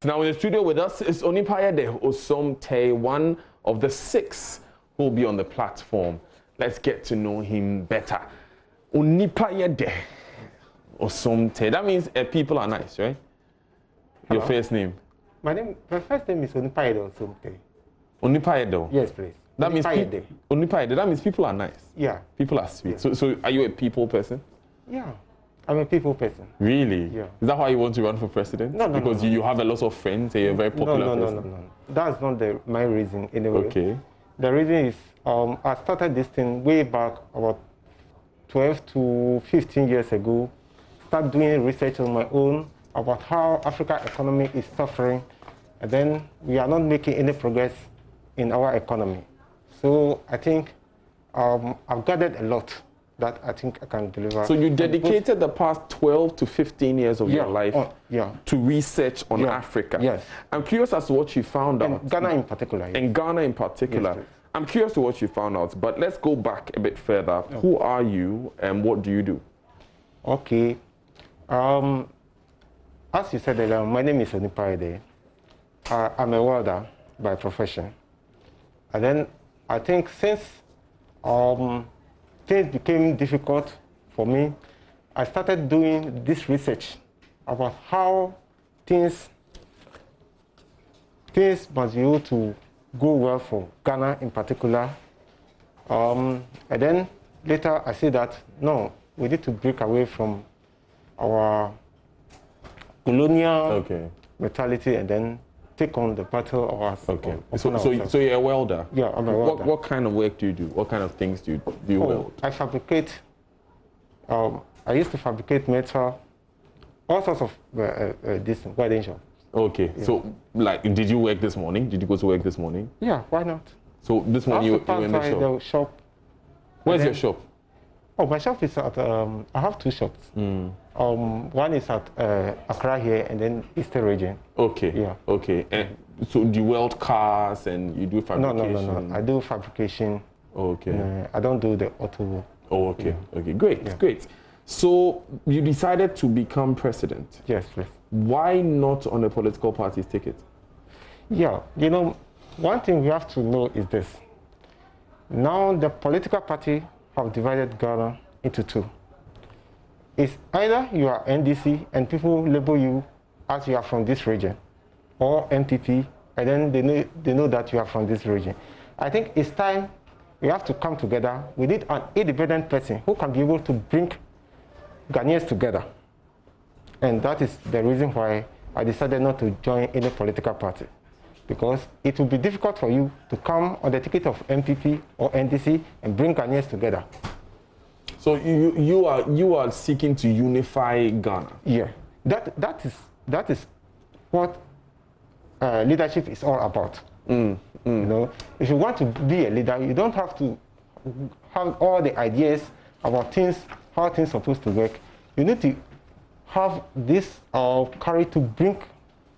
Now in the studio with us is Onipayede Ossom Teye, one of the 6 who will be on the platform. Let's get to know him better. Onipayede Ossom Teye. That means people are nice, right? Hello? Your first name? My first name is Onipayede Ossom Teye. Onipayede? Yes, please. That means Onipayede. That means people are nice. Yeah. People are sweet. Yeah. So are you a people person? Yeah. I'm a people person. Really? Yeah. Is that why you want to run for president? No, because you have a lot of friends and you're a very popular person? No. That's not my reason anyway. Okay. The reason is I started this thing way back about 12 to 15 years ago. Started doing research on my own about how Africa economy is suffering, and then we are not making any progress in our economy. So I think I've gathered a lot that I think I can deliver. So you dedicated the past 12 to 15 years of your life to research on Africa. Yes. I'm curious as to what you found out. Ghana in particular. Yes. In Ghana in particular. Yes, I'm curious to what you found out, but let's go back a bit further. Okay. Who are you and what do you do? Okay. As you said earlier, my name is Onipayede. I'm a welder by profession. And then I think since things became difficult for me, I started doing this research about how things must be able to go well for Ghana in particular. And then later I see that, no, we need to break away from our colonial mentality and then take on the battle of us. Okay. So you're a welder? Yeah, I'm a welder. What kind of work do you do? What kind of things do you weld? I fabricate. I used to fabricate metal, all sorts of this welding shop. Okay. Yeah. So, like, did you work this morning? Did you go to work this morning? Yeah, why not? So this morning you were in the shop? Where's your shop? Oh, my shop is at, I have 2 shops. One is at Accra here and then Eastern region. Okay. Yeah. Okay. And so do you weld cars and you do fabrication? No. I do fabrication. Okay. I don't do the auto work. Oh, okay. Yeah. Okay, great, yeah. Great. So you decided to become president. Yes, please. Why not on a political party's ticket? Yeah, you know, one thing we have to know is this. Now the political party have divided Ghana into 2. It's either you are NDC and people label you as you are from this region, or MPP, and then they know that you are from this region. I think it's time we have to come together. We need an independent person who can be able to bring Ghanaians together. And that is the reason why I decided not to join any political party. Because it will be difficult for you to come on the ticket of MPP or NDC and bring Ghanaians together. So you are seeking to unify Ghana? Yeah, that is what leadership is all about. You know, if you want to be a leader, you don't have to have all the ideas about how things are supposed to work. You need to have this courage to bring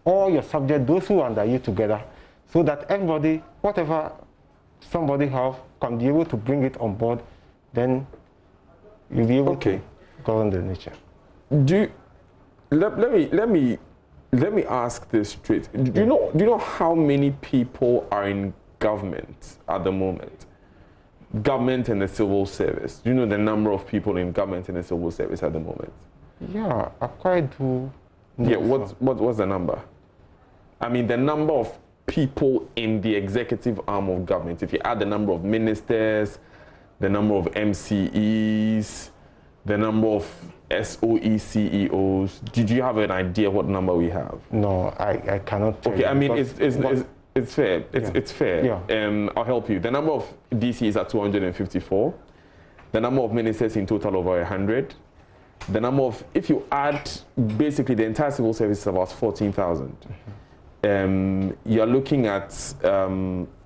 all your subjects, those who are under you, together, so that everybody, whatever somebody have, can be able to bring it on board. Then you'll be able to govern the nation. Let me ask this straight. Do you know how many people are in government at the moment? Government and the civil service. Do you know the number of people in government and the civil service at the moment? Yeah, I quite do. Yeah, what's the number? I mean, the number of people in the executive arm of government. If you add the number of ministers, the number of MCEs, the number of SOE CEOs, did you have an idea what number we have? No, I cannot tell you. I mean, it's fair. It's fair. Yeah. I'll help you. The number of DC is at 254. The number of ministers in total over 100. The number of, if you add basically the entire civil service is about 14,000. You're looking at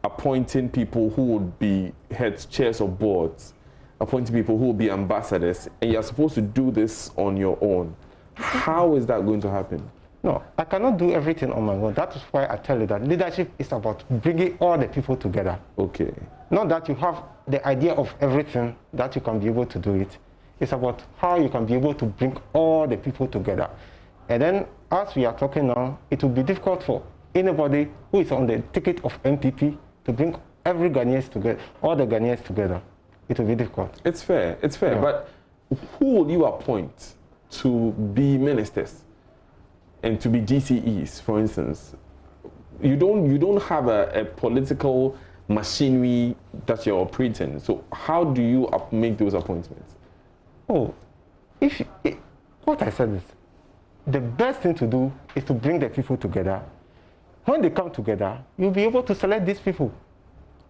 appointing people who would be heads, chairs of boards, appointing people who will be ambassadors, and you're supposed to do this on your own. How is that going to happen? No, I cannot do everything on my own. That is why I tell you that leadership is about bringing all the people together. Okay. Not that you have the idea of everything that you can be able to do it. It's about how you can be able to bring all the people together. And then as we are talking now, it will be difficult for anybody who is on the ticket of MPP to bring every Ghanaians together, all the Ghanaians together. It will be difficult. It's fair, yeah. But who will you appoint to be ministers and to be DCEs, for instance? You don't have a political machinery that you're operating. So how do you make those appointments? Oh, what I said is, the best thing to do is to bring the people together. When they come together, you'll be able to select these people,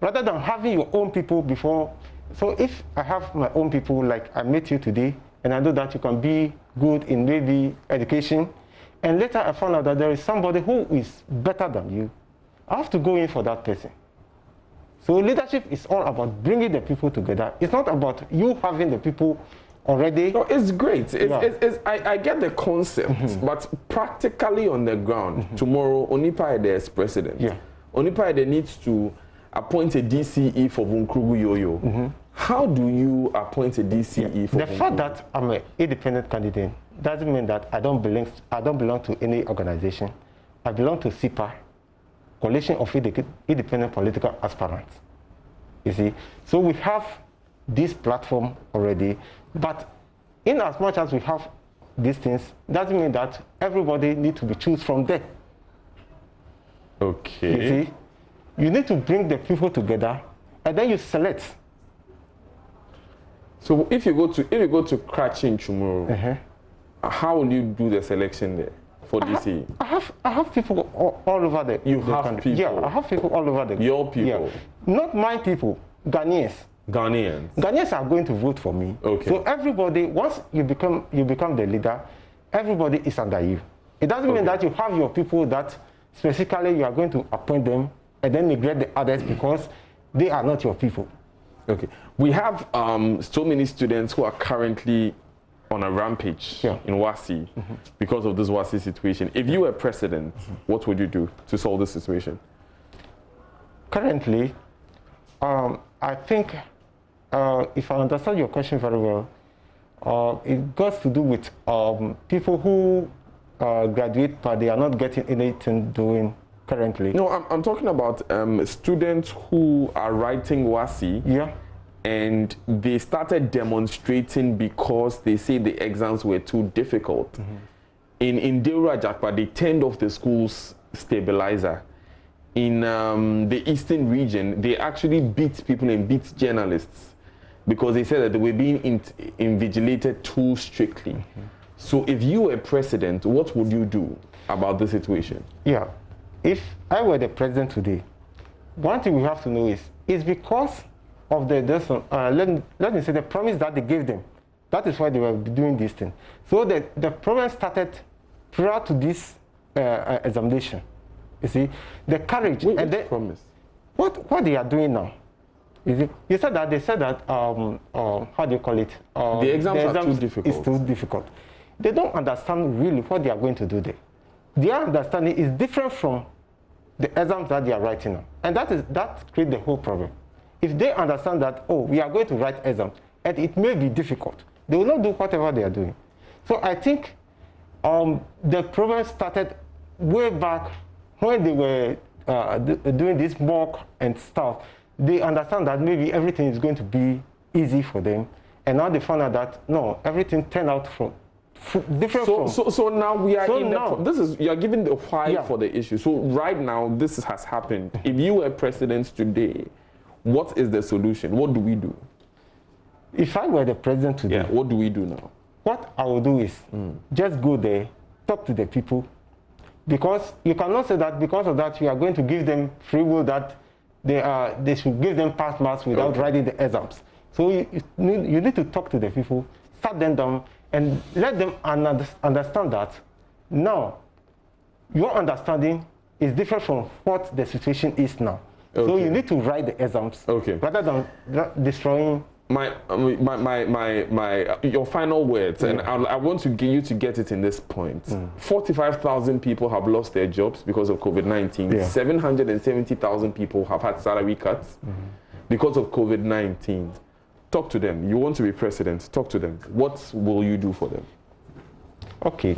rather than having your own people before. So if I have my own people, like I met you today, and I know that you can be good in maybe education, and later I found out that there is somebody who is better than you, I have to go in for that person. So leadership is all about bringing the people together. It's not about you having the people already. No, it's great. I get the concept, but practically on the ground, tomorrow, Onipayede is president. Yeah. Onipayede needs to appoint a DCE for Vunkrugu Yoyo. How do you appoint a DCE for the fact that I'm an independent candidate doesn't mean that I don't belong to any organization. I belong to CIPA, Coalition of Independent Political Aspirants. You see, so we have this platform already, but in as much as we have these things, doesn't mean that everybody needs to be chosen from there. Okay. You see, you need to bring the people together, and then you select. So if you go to Kratchin tomorrow, how will you do the selection there for DC? I have people all over the country. People? Yeah, I have people all over the. Your people? Yeah. Not my people, Ghanaians. Ghanaians are going to vote for me. Okay. So everybody, once you become the leader, everybody is under you. It doesn't mean that you have your people that specifically you are going to appoint them and then neglect the others because they are not your people. Okay. We have so many students who are currently on a rampage in WASI because of this WASI situation. If you were president, what would you do to solve this situation? Currently, I think, if I understand your question very well, it got to do with people who graduate but they are not getting anything doing currently. No, I'm talking about students who are writing WASI. Yeah. And they started demonstrating because they say the exams were too difficult. In Deura Jakpa, they turned off the school's stabilizer. In the eastern region, they actually beat people and beat journalists because they said that they were being invigilated too strictly. So if you were president, what would you do about the situation? Yeah, if I were the president today, one thing we have to know is because of the let me say the promise that they gave them. That is why they were doing this thing. So the problem started prior to this examination. You see, the courage and the promise. What they are doing now. You said that they said that how do you call it? The exams are too difficult. It's too difficult. They don't understand really what they are going to do there. Their understanding is different from the exams that they are writing now, and that creates the whole problem. If they understand that, oh, we are going to write exams, and it may be difficult, they will not do whatever they are doing. So I think the problem started way back when they were doing this mock and stuff. They understand that maybe everything is going to be easy for them, and now they found out that no, everything turned out different. So now we are you are giving the why for the issue. So right now this has happened. If you were president today, what is the solution? What do we do? If I were the president today, what do we do now? What I will do is just go there, talk to the people, because you cannot say that because of that you are going to give them free will that they should give them pass marks without writing the exams. So you need to talk to the people, start them down, and let them understand that now your understanding is different from what the situation is now. Okay. So you need to write the exams rather than destroying. Your final words, and I want to get you to get it in this point. 45,000 people have lost their jobs because of COVID-19. 770,000 people have had salary cuts because of COVID-19. Talk to them. You want to be president, talk to them. What will you do for them? Okay.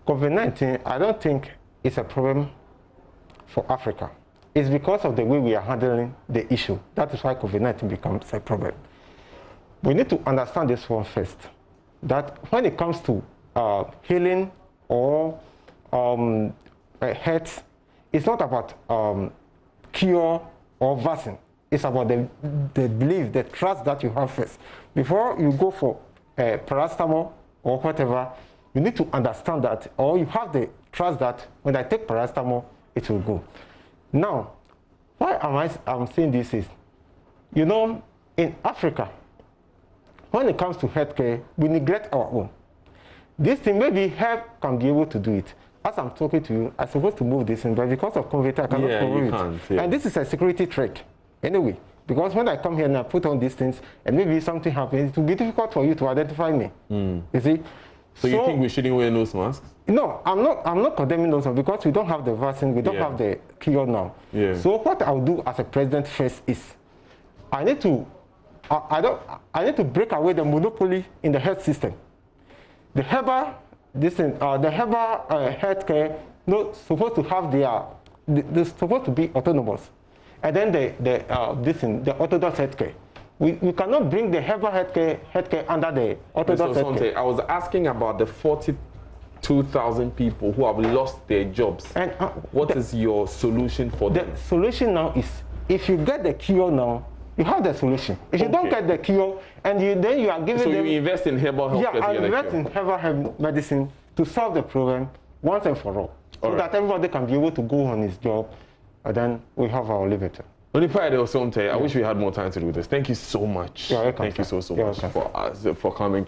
COVID-19, I don't think it's a problem for Africa. It's because of the way we are handling the issue. That is why COVID-19 becomes a problem. We need to understand this one first, that when it comes to healing or health, it's not about cure or vaccine. It's about the belief, the trust that you have first. Before you go for paracetamol or whatever, you need to understand that, or you have the trust that when I take paracetamol, it will go. Now, why I'm saying this is, you know, in Africa, when it comes to healthcare, we neglect our own. This thing, maybe help can be able to do it. As I'm talking to you, I'm supposed to move this in, but because of COVID, I cannot move it. Yeah. And this is a security threat, anyway. Because when I come here and I put on these things, and maybe something happens, it will be difficult for you to identify me. You see? So you think we shouldn't wear nose masks? No, I'm not condemning those ones because we don't have the vaccine, we don't have the cure now. So what I'll do as a president first is, I need to break away the monopoly in the health system. The herbal healthcare supposed to have they're supposed to be autonomous, and then the orthodox healthcare. We cannot bring the herbal healthcare under the orthodox healthcare. I was asking about the 42,000 people who have lost their jobs. And what is your solution for them? The solution now is, if you get the cure now, you have the solution. If you don't get the cure, and then you are giving them... So you invest in herbal health care? Yeah, I invest in herbal medicine to solve the problem once and for all. So that everybody can be able to go on his job, and then we have our liberty. Onipayede Ossom Teye, I wish we had more time to do this. Thank you so much. You're welcome. Thank you so much for coming.